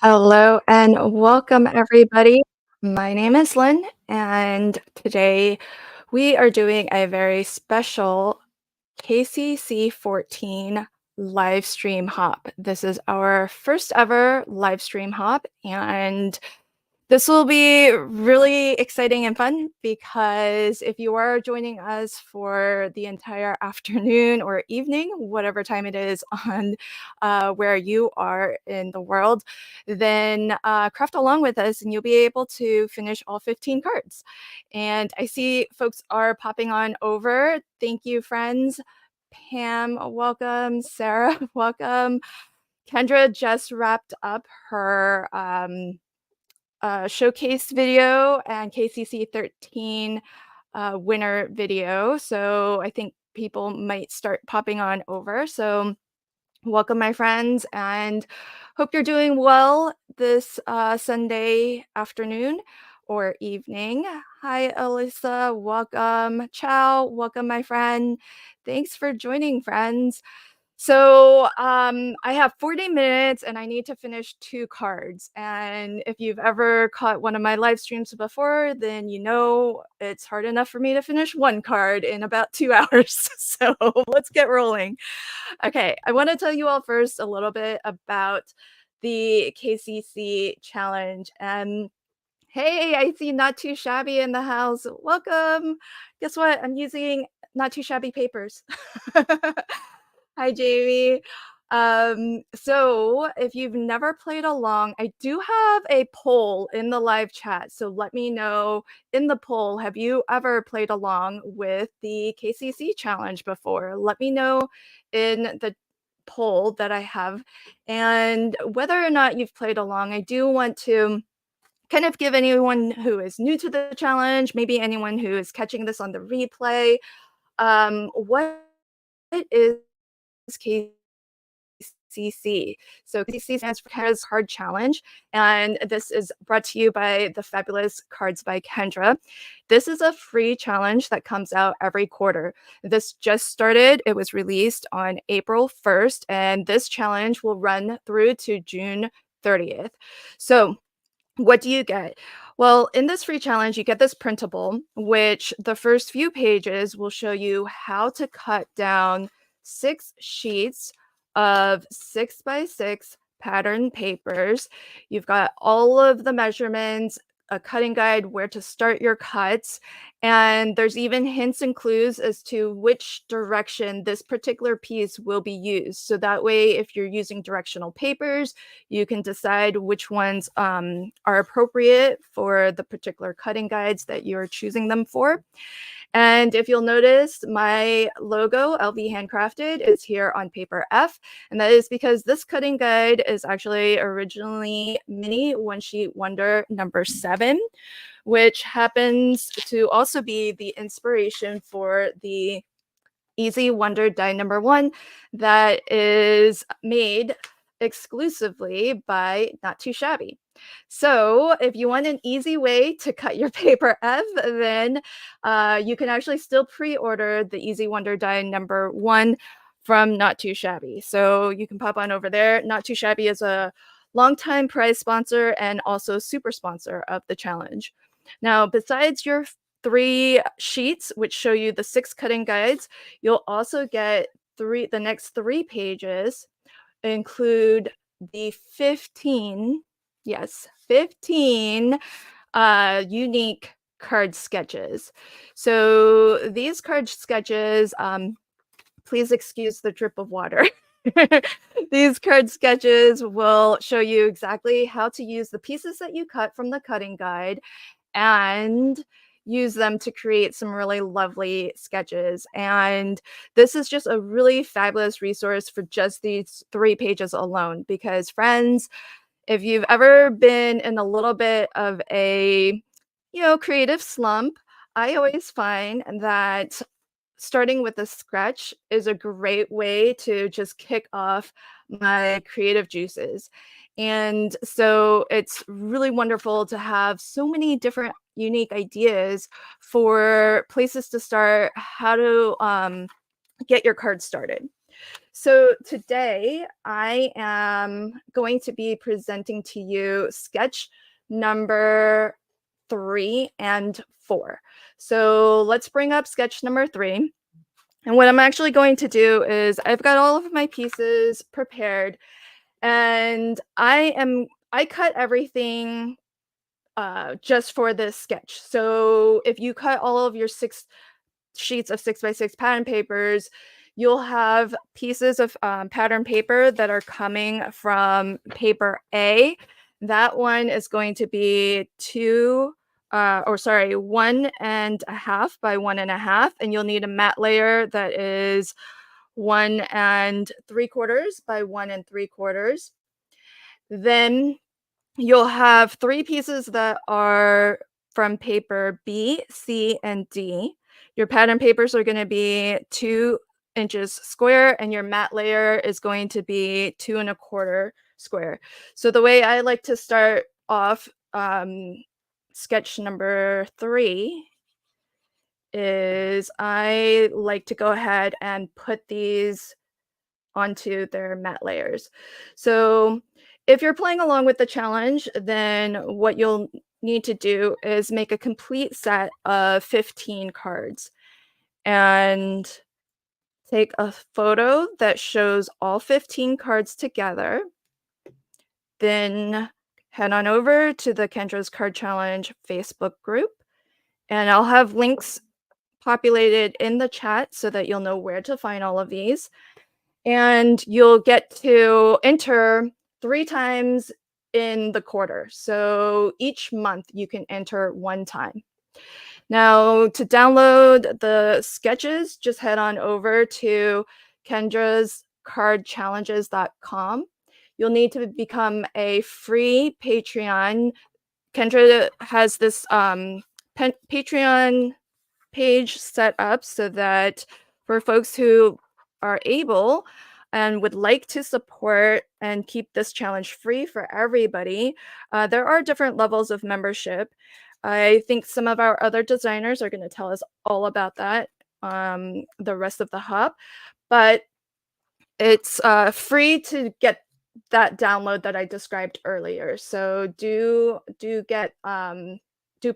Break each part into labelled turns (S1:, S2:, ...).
S1: Hello and welcome, everybody. My name is Lynn, and today we are doing a very special KCC 14 live stream hop. This is our first ever live stream hop, and this will be really exciting and fun because if you are joining us for the entire afternoon or evening, whatever time it is on where you are in the world, then craft along with us and you'll be able to finish all 15 cards. And I see folks are popping on over. Thank you, friends. Pam, welcome. Sarah, welcome. Kendra just wrapped up her showcase video and KCC 13 winner video. So I think people might start popping on over. So welcome, my friends, and hope you're doing well this Sunday afternoon or evening. Hi, Alyssa. Welcome. Ciao. Welcome, my friend. Thanks for joining, friends. So I have 40 minutes and I need to finish 2 cards. And if you've ever caught one of my live streams before, then you know it's hard enough for me to finish 1 card in about 2 hours. So let's get rolling. Okay, I want to tell you all first a little bit about the KCC challenge. And hey, I see Not Too Shabby in the house. Welcome. Guess what? I'm using Not Too Shabby papers. Hi, Jamie. So if you've never played along, I do have a poll in the live chat. So let me know in the poll, have you ever played along with the KCC challenge before? Let me know in the poll that I have. And whether or not you've played along, I do want to kind of give anyone who is new to the challenge, maybe anyone who is catching this on the replay, what is KCC? So KCC stands for Kendra's Card Challenge, and this is brought to you by the fabulous Cards by Kendra. This is a free challenge that comes out every quarter. This just started. It was released on April 1st, and this challenge will run through to June 30th. So what do you get? Well, in this free challenge, you get this printable, which the first few pages will show you how to cut down 6 sheets of 6x6 pattern papers. You've got all of the measurements, a cutting guide, where to start your cuts, and there's even hints and clues as to which direction this particular piece will be used. So that way, if you're using directional papers, you can decide which ones are appropriate for the particular cutting guides that you're choosing them for. And if you'll notice, my logo, LV Handcrafted, is here on paper F. And that is because this cutting guide is actually originally Mini One Sheet Wonder number 7, which happens to also be the inspiration for the Easy Wonder die number 1 that is made exclusively by Not Too Shabby. So if you want an easy way to cut your paper F, then you can actually still pre-order the Easy Wonder die number 1 from Not Too Shabby. So you can pop on over there. Not Too Shabby is a longtime prize sponsor and also super sponsor of the challenge. Now, besides your 3 sheets, which show you the 6 cutting guides, you'll also get the next 3 pages include the 15, yes, 15 unique card sketches. So these card sketches, please excuse the drip of water. These card sketches will show you exactly how to use the pieces that you cut from the cutting guide and use them to create some really lovely sketches. And this is just a really fabulous resource for just these 3 pages alone, because friends, if you've ever been in a little bit of a, creative slump, I always find that starting with a sketch is a great way to just kick off my creative juices. And so it's really wonderful to have so many different unique ideas for places to start, how to get your card started. So today I am going to be presenting to you sketch number 3 and 4. So let's bring up sketch number 3. And what I'm actually going to do is I've got all of my pieces prepared, and I cut everything just for this sketch. So if you cut all of your 6 sheets of 6x6 pattern papers, you'll have pieces of pattern paper that are coming from paper A. That one is going to be 1.5 by 1.5, and you'll need a mat layer that is 1.75 by 1.75. Then you'll have 3 pieces that are from paper B, C, and D. Your pattern papers are gonna be 2 inches square, and your mat layer is going to be 2.25 square. So the way I like to start off sketch number 3 is I like to go ahead and put these onto their mat layers. So if you're playing along with the challenge, then what you'll need to do is make a complete set of 15 cards and take a photo that shows all 15 cards together. Then head on over to the Kendra's Card Challenge Facebook group, and I'll have links populated in the chat so that you'll know where to find all of these. And you'll get to enter 3 times in the quarter. So each month you can enter 1 time. Now, to download the sketches, just head on over to kendrascardchallenges.com. You'll need to become a free Patreon. Kendra has this Patreon page set up so that for folks who are able and would like to support and keep this challenge free for everybody, there are different levels of membership. I think some of our other designers are going to tell us all about that the rest of the hop, but it's free to get that download that I described earlier. So do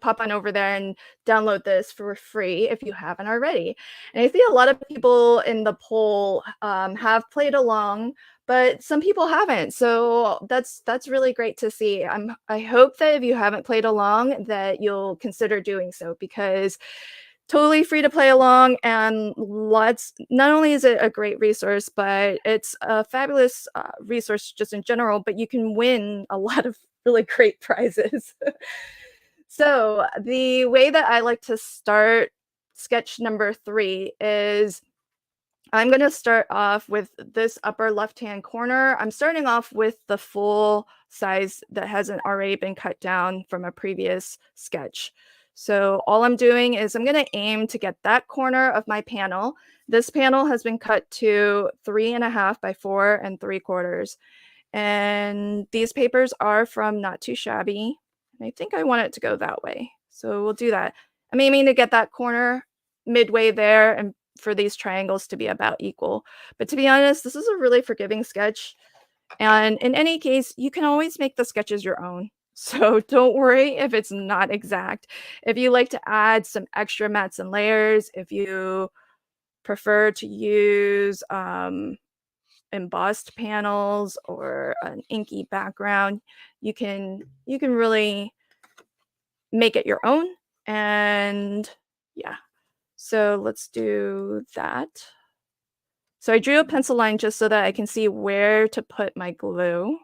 S1: pop on over there and download this for free if you haven't already. And I see a lot of people in the poll have played along, but some people haven't. So that's really great to see. I hope that if you haven't played along, that you'll consider doing so, because totally free to play along, and not only is it a great resource, but it's a fabulous resource just in general, but you can win a lot of really great prizes. So the way that I like to start sketch number 3 is I'm going to start off with this upper left-hand corner. I'm starting off with the full size that hasn't already been cut down from a previous sketch. So all I'm doing is I'm going to aim to get that corner of my panel. This panel has been cut to 3.5 by 4.75. And these papers are from Not Too Shabby. And I think I want it to go that way. So we'll do that. I'm aiming to get that corner midway there and for these triangles to be about equal. But to be honest, this is a really forgiving sketch. And in any case, you can always make the sketches your own. So don't worry if it's not exact. If you like to add some extra mats and layers, if you prefer to use embossed panels or an inky background, you can really make it your own. And yeah, so let's do that. So I drew a pencil line just so that I can see where to put my glue.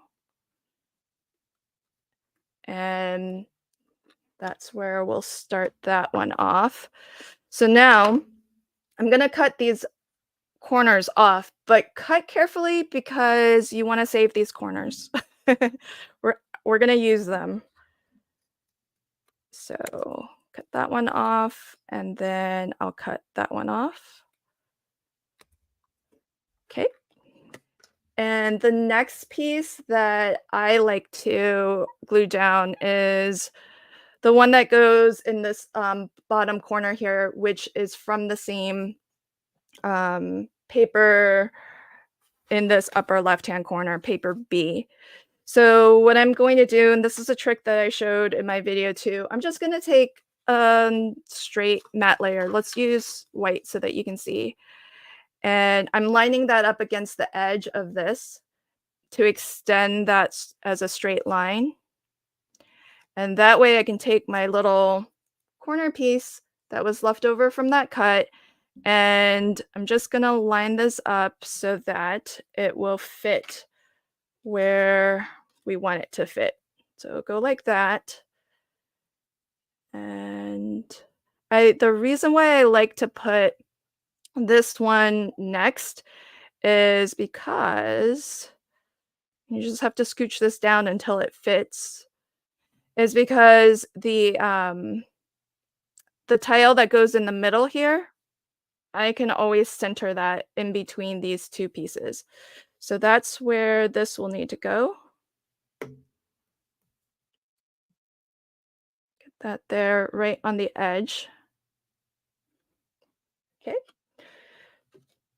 S1: And that's where we'll start that one off. So now I'm going to cut these corners off, but cut carefully because you want to save these corners. We're going to use them. So cut that one off, and then I'll cut that one off. Okay. And the next piece that I like to glue down is the one that goes in this bottom corner here, which is from the same paper in this upper left-hand corner, paper B. So what I'm going to do, and this is a trick that I showed in my video too, I'm just going to take a straight matte layer. Let's use white so that you can see. And I'm lining that up against the edge of this to extend that as a straight line. And that way I can take my little corner piece that was left over from that cut, and I'm just going to line this up so that it will fit where we want it to fit. So go like that. And the reason why I like to put this one next is because you just have to scooch this down until it fits. Is because the tile that goes in the middle here, I can always center that in between these two pieces. So that's where this will need to go. Get that there right on the edge. Okay.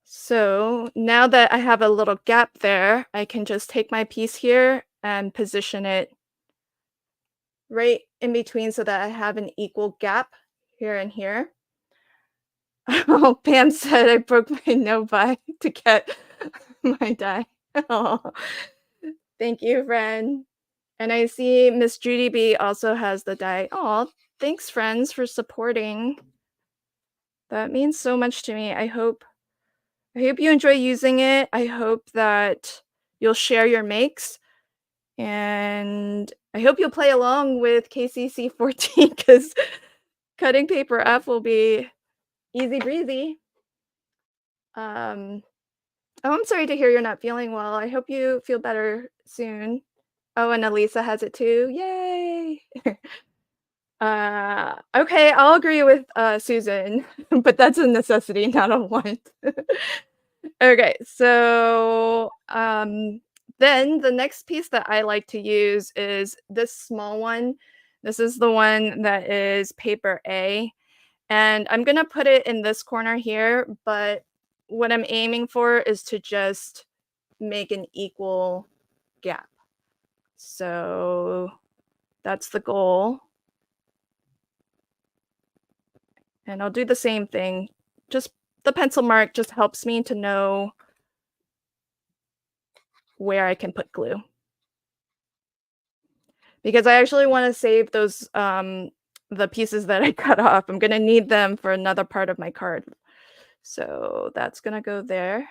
S1: So now that I have a little gap there, I can just take my piece here and position it right in between so that I have an equal gap here and here. Oh, Pam said I broke my no-buy to get my die. Oh, thank you, friend. And I see Miss Judy B also has the die. Oh, thanks, friends, for supporting. That means so much to me. I hope you enjoy using it. I hope that you'll share your makes, and I hope you'll play along with KCC 14 because cutting paper F will be easy breezy. Oh, I'm sorry to hear you're not feeling well. I hope you feel better soon. Oh, and Elisa has it too. Yay! Okay, I'll agree with Susan, but that's a necessity, not a want. Okay, so then the next piece that I like to use is this small one. This is the one that is paper A. And I'm gonna put it in this corner here, but what I'm aiming for is to just make an equal gap. So that's the goal. And I'll do the same thing. Just the pencil mark just helps me to know where I can put glue. Because I actually want to save those the pieces that I cut off. I'm gonna need them for another part of my card. So that's gonna go there.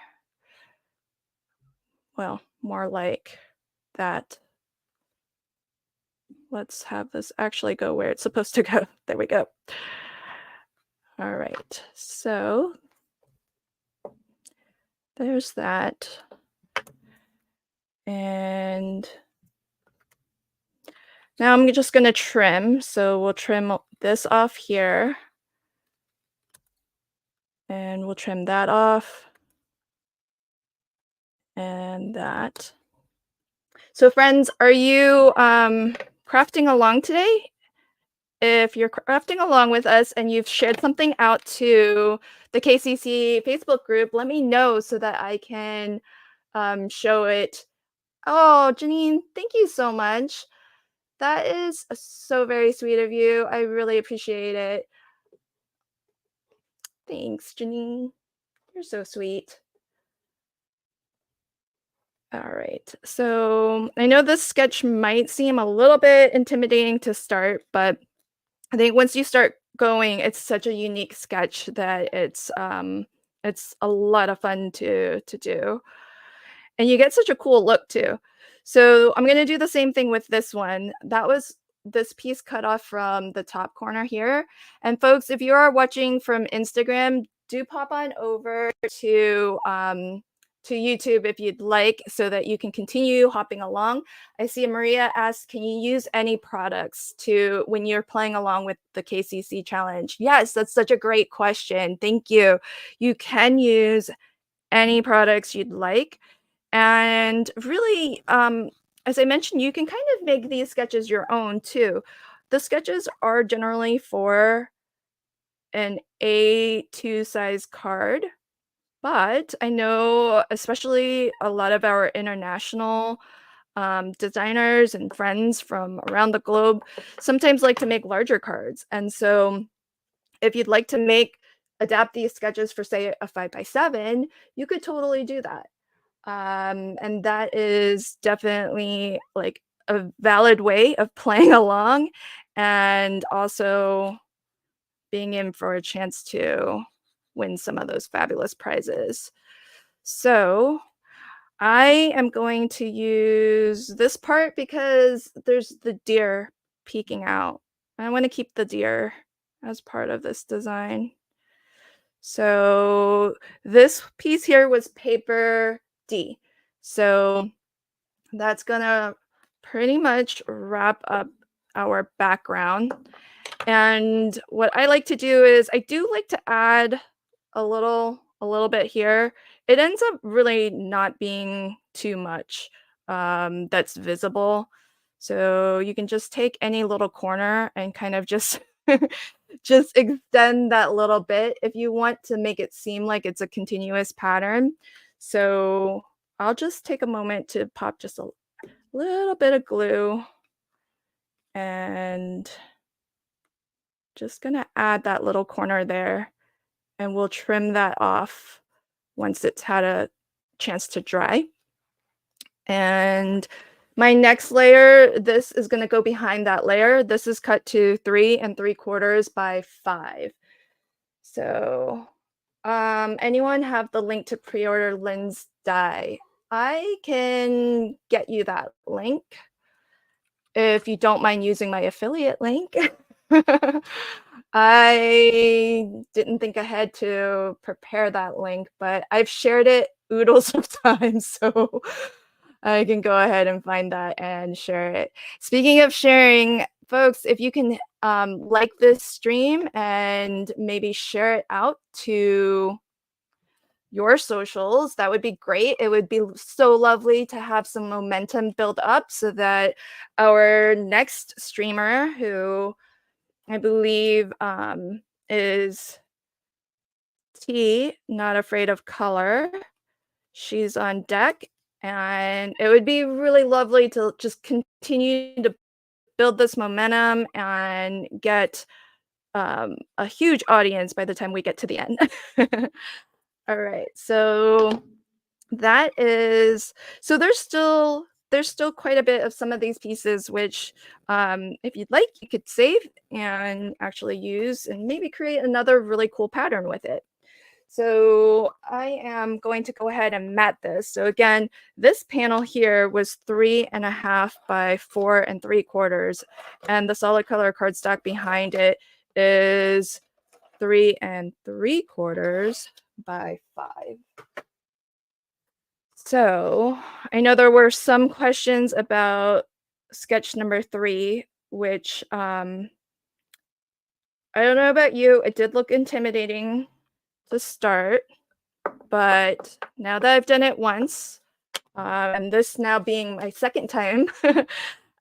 S1: Well, more like that. Let's have this actually go where it's supposed to go. There we go. All right, so there's that. And now I'm just gonna trim. So we'll trim this off here. And we'll trim that off. And that. So friends, are you crafting along today? If you're crafting along with us and you've shared something out to the KCC Facebook group, let me know so that I can show it. Oh, Janine, thank you so much. That is so very sweet of you. I really appreciate it. Thanks, Janine. You're so sweet. All right. So I know this sketch might seem a little bit intimidating to start, but I think once you start going, it's such a unique sketch that it's a lot of fun to do. And you get such a cool look too. So I'm gonna do the same thing with this one. That was this piece cut off from the top corner here. And folks, if you are watching from Instagram, do pop on over to YouTube if you'd like, so that you can continue hopping along. I see Maria asked, can you use any products to when you're playing along with the KCC challenge? Yes, that's such a great question. Thank you. You can use any products you'd like. And really, as I mentioned, you can kind of make these sketches your own too. The sketches are generally for an A2 size card. But I know especially a lot of our international designers and friends from around the globe sometimes like to make larger cards. And so if you'd like to adapt these sketches for, say, a 5x7, you could totally do that. And that is definitely like a valid way of playing along and also being in for a chance to win some of those fabulous prizes. So I am going to use this part because there's the deer peeking out. I want to keep the deer as part of this design. So this piece here was paper D. So that's gonna pretty much wrap up our background. And what I like to do is I do like to add a little bit here. It ends up really not being too much that's visible. So you can just take any little corner and kind of just just extend that little bit if you want to make it seem like it's a continuous pattern. So I'll just take a moment to pop just a little bit of glue and just gonna add that little corner there, and we'll trim that off once it's had a chance to dry. And my next layer, this is gonna go behind that layer. This is cut to 3 3/4 by 5. So, anyone have the link to pre-order Lynn's die? I can get you that link if you don't mind using my affiliate link. I didn't think ahead to prepare that link, but I've shared it oodles of times, so I can go ahead and find that and share it. Speaking of sharing, folks, if you can like this stream and maybe share it out to your socials, that would be great. It would be so lovely to have some momentum build up so that our next streamer, who I believe is T, Not Afraid of Color, she's on deck. And it would be really lovely to just continue to build this momentum and get a huge audience by the time we get to the end. All right, so that is so there's still quite a bit of some of these pieces which if you'd like you could save and actually use and maybe create another really cool pattern with it. So I am going to go ahead and mat this. So again, this panel here was 3.5 by 4 3/4, and the solid color cardstock behind it is 3 3/4 by 5. So I know there were some questions about sketch number 3, which I don't know about you, it did look intimidating to start, but now that I've done it once, and this now being my second time,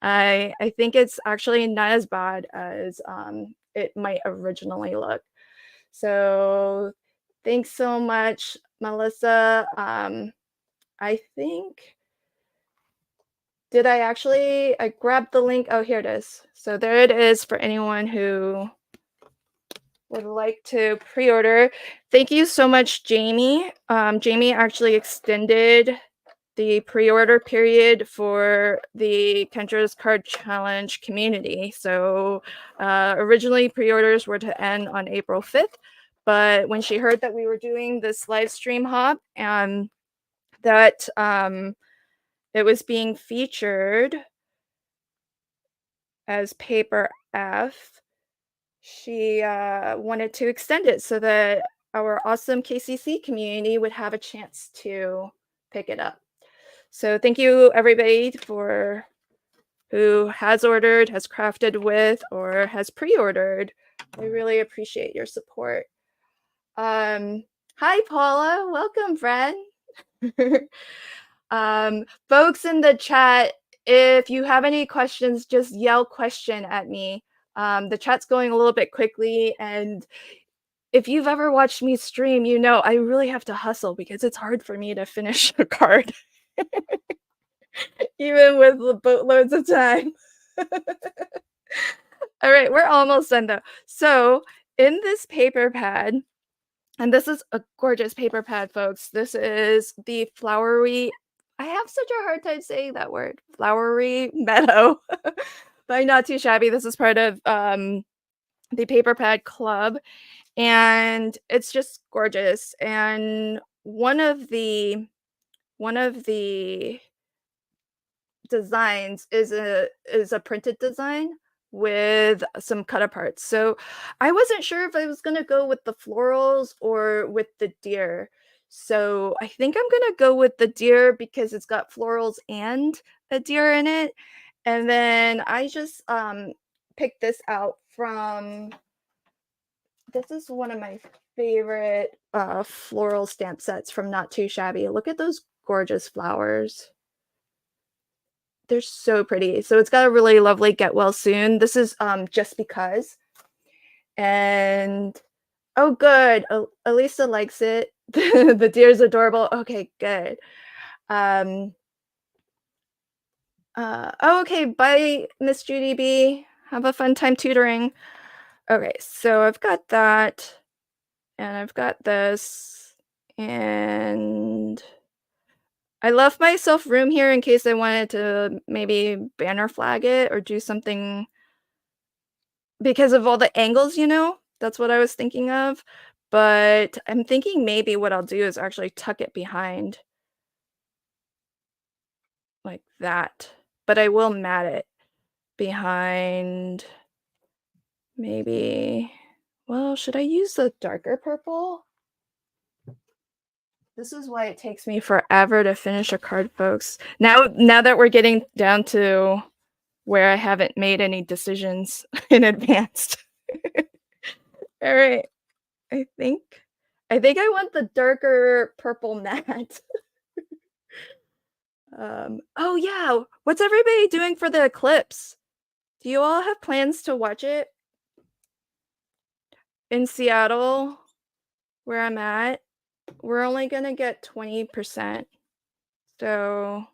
S1: I think it's actually not as bad as it might originally look. So thanks so much, Melissa. I think, I grabbed the link. Oh, here it is. So there it is for anyone who would like to pre-order. Thank you so much, Jamie. Jamie actually extended the pre-order period for the Kendra's Card Challenge community. So originally pre-orders were to end on April 5th, but when she heard that we were doing this live stream hop and that it was being featured as paper F, she wanted to extend it so that our awesome KCC community would have a chance to pick it up. So thank you everybody for who has ordered, has crafted with, or has pre-ordered. I really appreciate your support. Hi Paula, welcome friend. Folks in the chat, if you have any questions, just yell question at me. The chat's going a little bit quickly, and if you've ever watched me stream, you know I really have to hustle because it's hard for me to finish a card even with the boatloads of time. All right, we're almost done though. So in this paper pad, and this is a gorgeous paper pad, folks. This is the flowery, I have such a hard time saying that word, flowery meadow by Not Too Shabby. This is part of the paper pad club, and it's just gorgeous. And one of the designs is a printed design with some cut aparts. So I wasn't sure if I was gonna go with the florals or with the deer. So I think I'm gonna go with the deer because it's got florals and a deer in it. And then I just picked this out from, this is one of my favorite floral stamp sets from Not Too Shabby. Look at those gorgeous flowers. They're so pretty. So it's got a really lovely get well soon. This is Just Because. And oh good. Elisa likes it. The deer's adorable. Okay, good. Oh, okay, bye, Miss Judy B. Have a fun time tutoring. Okay, so I've got that, and I've got this, and I left myself room here in case I wanted to maybe banner flag it or do something because of all the angles, you know? That's what I was thinking of. But I'm thinking maybe what I'll do is actually tuck it behind like that. But I will mat it behind maybe, well, should I use the darker purple? This is why it takes me forever to finish a card, folks. Now that we're getting down to where I haven't made any decisions in advance. All right. I think I want the darker purple mat. Oh yeah, what's everybody doing for the eclipse? Do you all have plans to watch it in Seattle, where I'm at? We're only gonna get 20%, so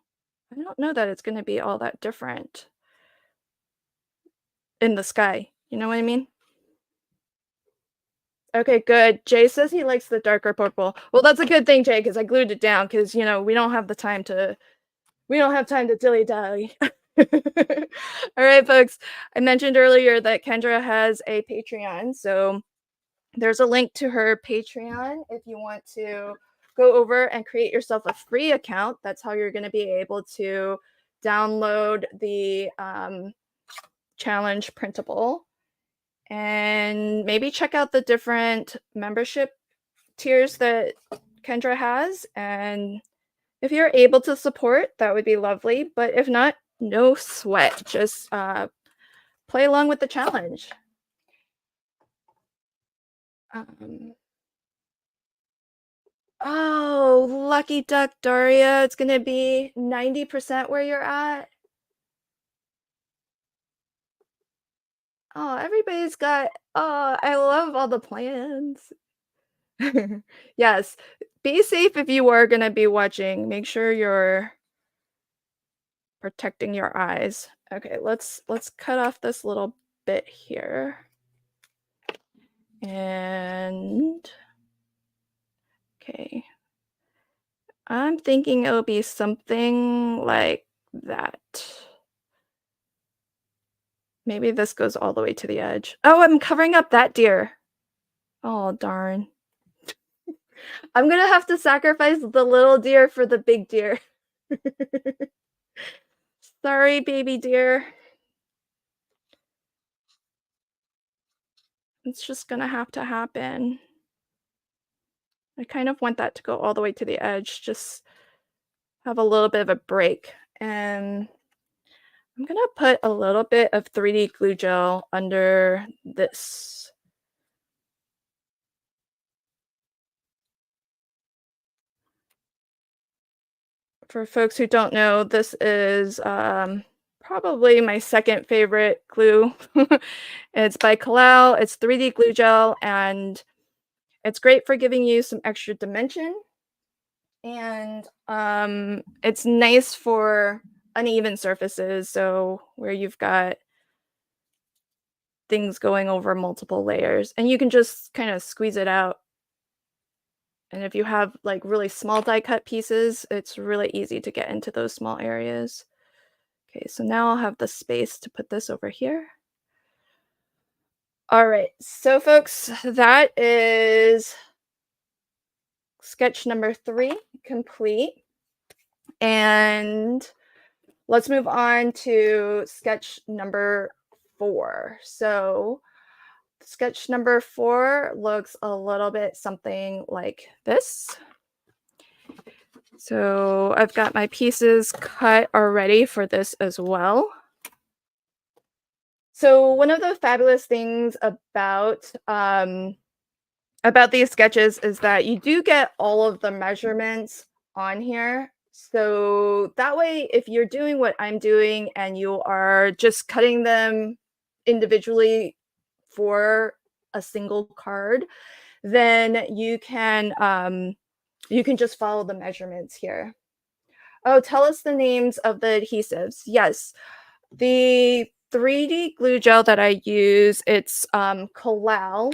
S1: I don't know that it's gonna be all that different in the sky. You know what I mean? Okay, good. Jay says he likes the darker purple. Well, that's a good thing, Jay, because I glued it down because, you know, we don't have time to dilly-dally. All right, folks. I mentioned earlier that Kendra has a Patreon, so there's a link to her Patreon if you want to go over and create yourself a free account. That's how you're going to be able to download the challenge printable and maybe check out the different membership tiers that Kendra has. And if you're able to support, that would be lovely. But if not, no sweat. Just play along with the challenge. Oh, lucky duck, Daria. It's going to be 90% where you're at. Oh, everybody's got, oh, I love all the plans. Yes, be safe if you are going to be watching. Make sure you're protecting your eyes. Okay, let's cut off this little bit here. And okay. I'm thinking it'll be something like that. Maybe this goes all the way to the edge. Oh, I'm covering up that deer. Oh, darn. I'm gonna have to sacrifice the little deer for the big deer. Sorry, baby deer. It's just gonna have to happen. I kind of want that to go all the way to the edge, just have a little bit of a break. And I'm gonna put a little bit of 3D glue gel under this. For folks who don't know, this is probably my second favorite glue. It's by Kalal. It's 3D glue gel, and It's great for giving you some extra dimension, and it's nice for uneven surfaces, so where you've got things going over multiple layers, and you can just kind of squeeze it out. And if you have like really small die cut pieces, it's really easy to get into those small areas. Okay, so now I'll have the space to put this over here. All right, so folks, that is sketch number 3 complete. And let's move on to sketch number 4. So sketch number 4 looks a little bit something like this. So I've got my pieces cut already for this as well. So one of the fabulous things about these sketches is that you do get all of the measurements on here. So that way, if you're doing what I'm doing and you are just cutting them individually for a single card, then you can just follow the measurements here. Oh, tell us the names of the adhesives. Yes, the 3D glue gel that I use, it's Kalal.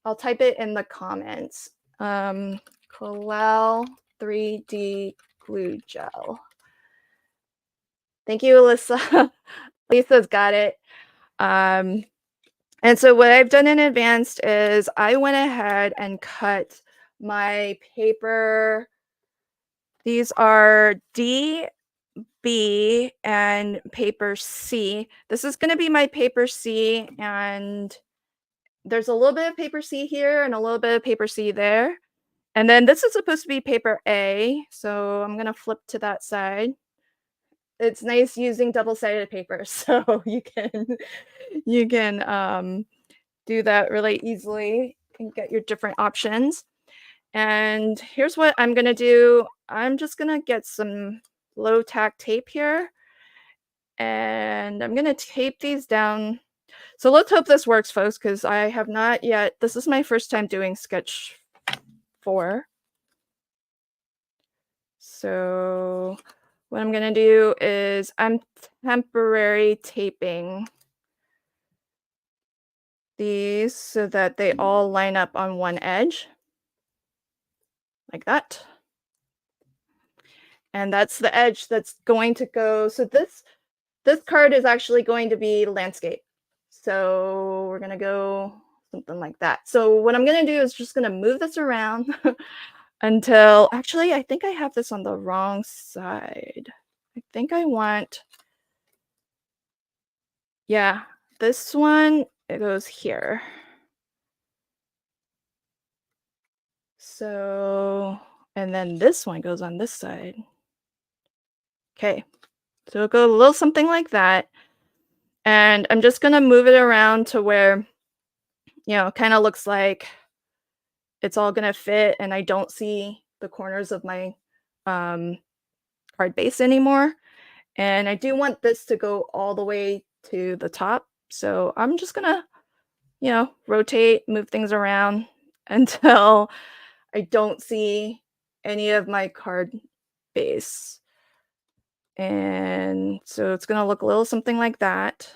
S1: I'll type it in the comments. Kalal 3D glue gel. Thank you, Alyssa. Lisa's got it. And so what I've done in advance is I went ahead and cut my paper. These are D, B, and paper C. This is going to be my paper C, and there's a little bit of paper C here and a little bit of paper C there. And then this is supposed to be paper A, so I'm going to flip to that side. It's nice using double-sided paper, so you can do that really easily and get your different options. And here's what I'm going to do. I'm just going to get some low tack tape here, and I'm going to tape these down. So let's hope this works, folks, because I have not yet. This is my first time doing sketch 4. So what I'm going to do is I'm temporary taping these so that they all line up on one edge, like that. And that's the edge that's going to go. So this card is actually going to be landscape. So we're going to go something like that. So what I'm going to do is just going to move this around until, actually, I think I have this on the wrong side. I think I want, yeah, this one, it goes here. So, and then this one goes on this side. Okay, so it'll go a little something like that. And I'm just going to move it around to where, kind of looks like it's all going to fit and I don't see the corners of my card base anymore. And I do want this to go all the way to the top. So I'm just going to, rotate, move things around until I don't see any of my card base. And so it's going to look a little something like that.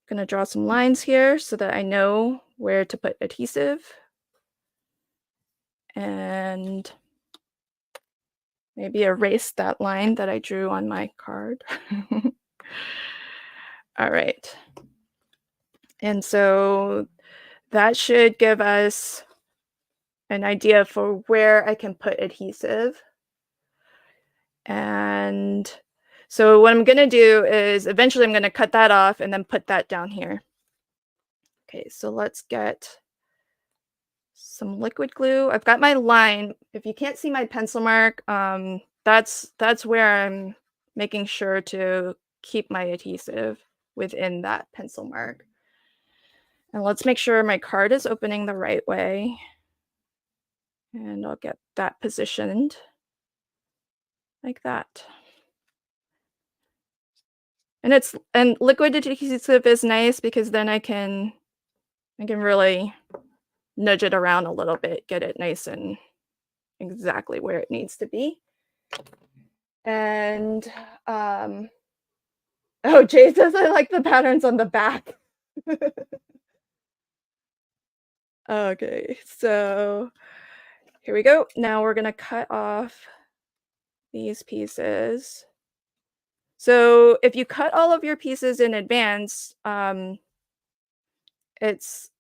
S1: Going to draw some lines here so that I know where to put adhesive. And maybe erase that line that I drew on my card. All right. And so that should give us an idea for where I can put adhesive. And so what I'm going to do is eventually I'm going to cut that off and then put that down here. Okay, so let's get some liquid glue. I've got my line. If you can't see my pencil mark, that's where I'm making sure to keep my adhesive within that pencil mark. And let's make sure my card is opening the right way. And I'll get that positioned like that. And liquid adhesive is nice because then I can really nudge it around a little bit, get it nice and exactly where it needs to be. And oh, Jay says I like the patterns on the back. Okay, so here we go. Now we're gonna cut off these pieces. So if you cut all of your pieces in advance, it's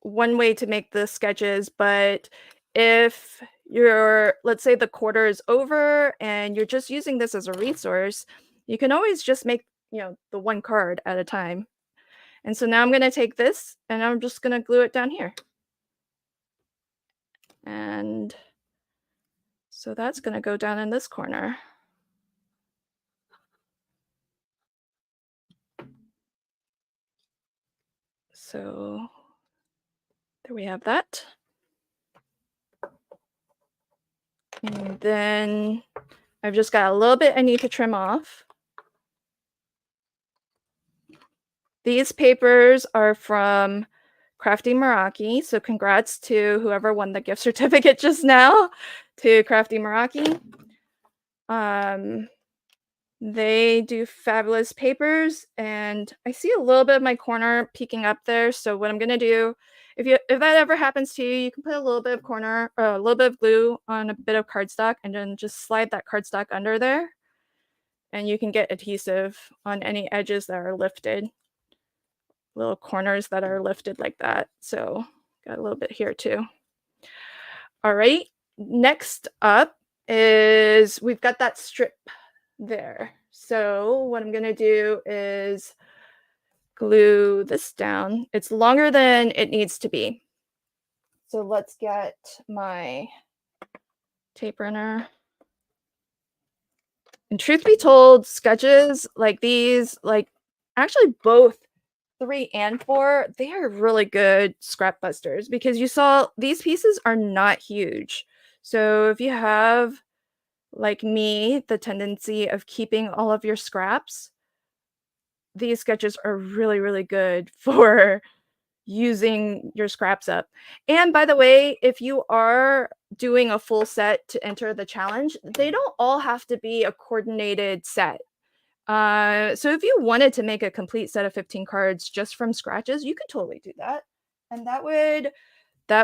S1: one way to make the sketches, but if let's say the quarter is over and you're just using this as a resource, you can always just make, the one card at a time. And so now I'm going to take this and I'm just going to glue it down here. And so that's going to go down in this corner. So there we have that. And then I've just got a little bit I need to trim off. These papers are from Crafty Meraki, so congrats to whoever won the gift certificate just now to Crafty Meraki. They do fabulous papers, and I see a little bit of my corner peeking up there. So what I'm gonna do, if that ever happens to you, you can put a little bit of corner or a little bit of glue on a bit of cardstock, and then just slide that cardstock under there, and you can get adhesive on any edges that are lifted. Little corners that are lifted like that. So got a little bit here too. All right, next up is we've got that strip there. So what I'm gonna do is glue this down. It's longer than it needs to be. So let's get my tape runner. And truth be told, sketches like these, like actually both 3 and 4, they are really good scrap busters because you saw these pieces are not huge. So if you have, like me, the tendency of keeping all of your scraps, these sketches are really, really good for using your scraps up. And by the way, if you are doing a full set to enter the challenge, they don't all have to be a coordinated set. So if you wanted to make a complete set of 15 cards just from scratches, you could totally do that. And that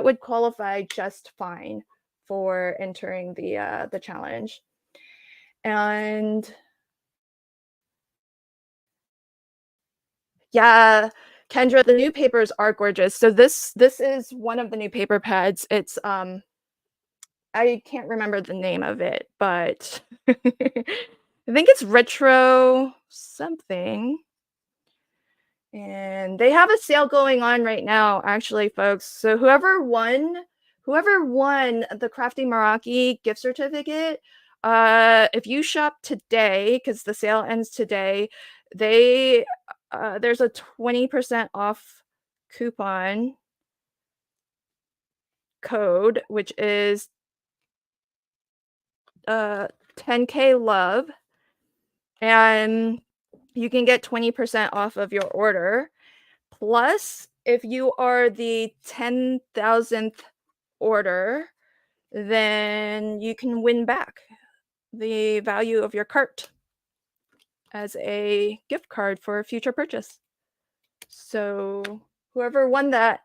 S1: would qualify just fine for entering the challenge. And yeah, Kendra, the new papers are gorgeous. So this is one of the new paper pads. It's I can't remember the name of it, but I think it's retro something. And they have a sale going on right now, actually, folks. So whoever won the Crafty Meraki gift certificate, if you shop today, because the sale ends today, there's a 20% off coupon code, which is 10K love, and you can get 20% off of your order. Plus, if you are the 10,000th order, then you can win back the value of your cart as a gift card for a future purchase. So whoever won that,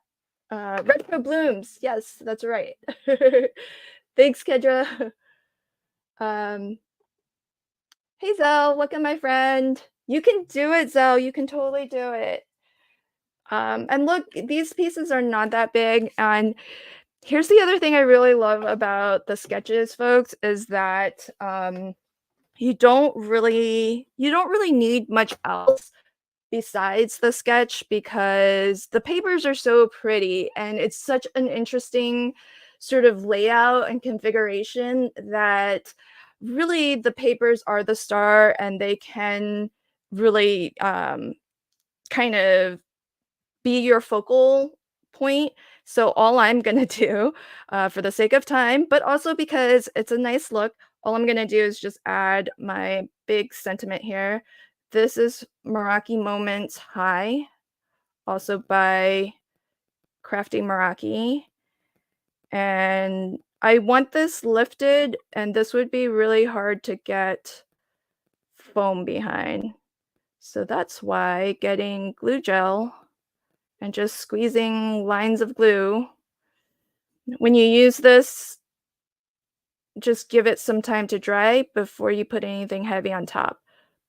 S1: Retro Blooms, yes, that's right. Thanks, Kendra. Hey, Zell, welcome, my friend. You can do it, Zell. You can totally do it. And look, these pieces are not that big. And here's the other thing I really love about the sketches, folks, is that you don't really need much else besides the sketch because the papers are so pretty and it's such an interesting sort of layout and configuration that really the papers are the star and they can really kind of be your focal point. So all I'm going to do for the sake of time, but also because it's a nice look, all I'm going to do is just add my big sentiment here. This is Meraki Moments High, also by Crafty Meraki. and I want this lifted, and this would be really hard to get foam behind. So that's why getting glue gel and just squeezing lines of glue. When you use this, just give it some time to dry before you put anything heavy on top.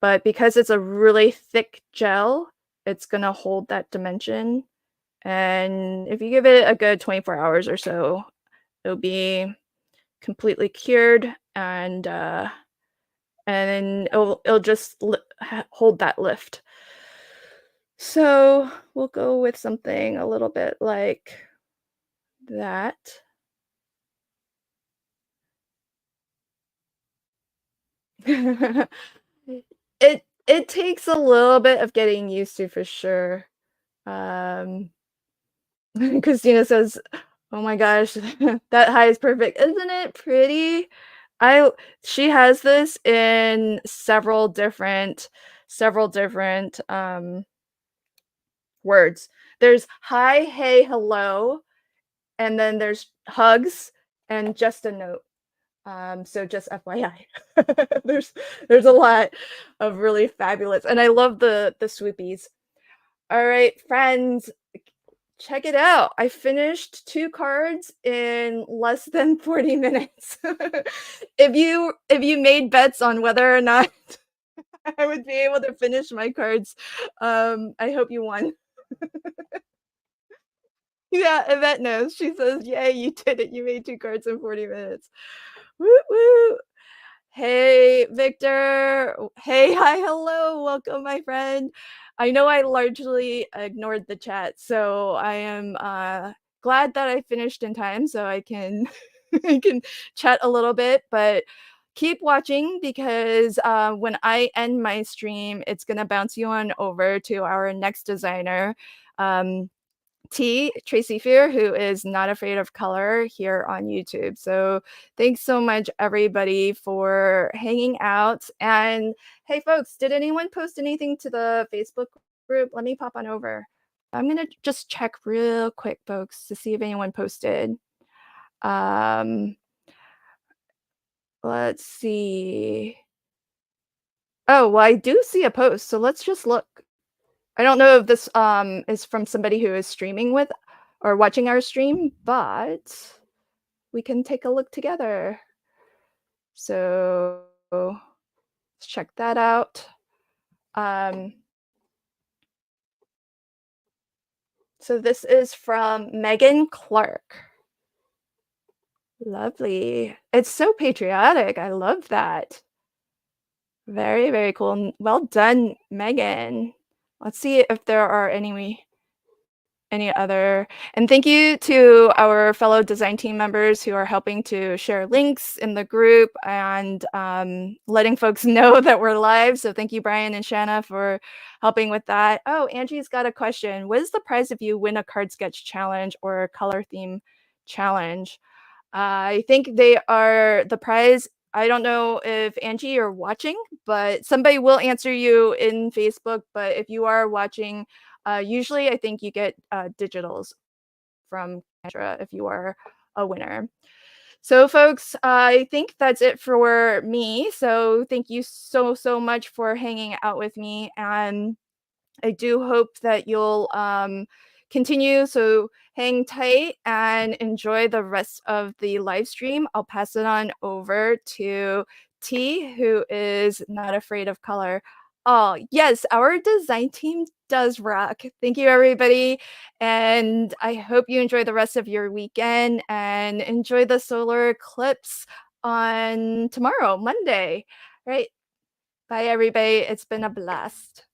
S1: But because it's a really thick gel, it's gonna hold that dimension. And if you give it a good 24 hours or so, it'll be completely cured and it'll just hold that lift. So we'll go with something a little bit like that. It takes a little bit of getting used to for sure. Um, Christina says, "Oh my gosh, that high is perfect. Isn't it pretty?" I She has this in several different words. There's hi, hey, hello, and then there's hugs and just a note. So just FYI. There's there's a lot of really fabulous, and I love the swoopies. All right, friends, check it out. I finished 2 cards in less than 40 minutes. If you made bets on whether or not I would be able to finish my cards, I hope you won. Yeah, Yvette knows. She says, "Yay, you did it. You made 2 cards in 40 minutes." Woo woo. Hey, Victor. Hey, hi, hello. Welcome, my friend. I know I largely ignored the chat, so I am glad that I finished in time so I can I can chat a little bit, but keep watching because when I end my stream, it's gonna bounce you on over to our next designer. Um, Tracy Fear, who is not afraid of color here on YouTube. So thanks so much, everybody, for hanging out. And hey, folks, did anyone post anything to the Facebook group? Let me pop on over. I'm gonna just check real quick, folks, to see if anyone posted. Um, let's see. Oh, well, I do see a post, so let's just look. I don't know if this is from somebody who is streaming with or watching our stream, but we can take a look together. So let's check that out. So this is from Megan Clark. Lovely. It's so patriotic. I love that. Very, very cool. Well done, Megan. Let's see if there are any other, and thank you to our fellow design team members who are helping to share links in the group and letting folks know that we're live. So thank you, Brian and Shanna, for helping with that. Oh, Angie's got a question. What is the prize if you win a card sketch challenge or a color theme challenge? I think they are the prize. I don't know if Angie you're watching, but somebody will answer you in Facebook. But if you are watching, usually I think you get digitals from Kendra if you are a winner. So, folks, I think that's it for me. So, thank you so much for hanging out with me, and I do hope that you'll continue. So hang tight and enjoy the rest of the live stream. I'll pass it on over to T, who is not afraid of color. Oh, yes, our design team does rock. Thank you, everybody. And I hope you enjoy the rest of your weekend and enjoy the solar eclipse on tomorrow, Monday. All right. Bye, everybody. It's been a blast.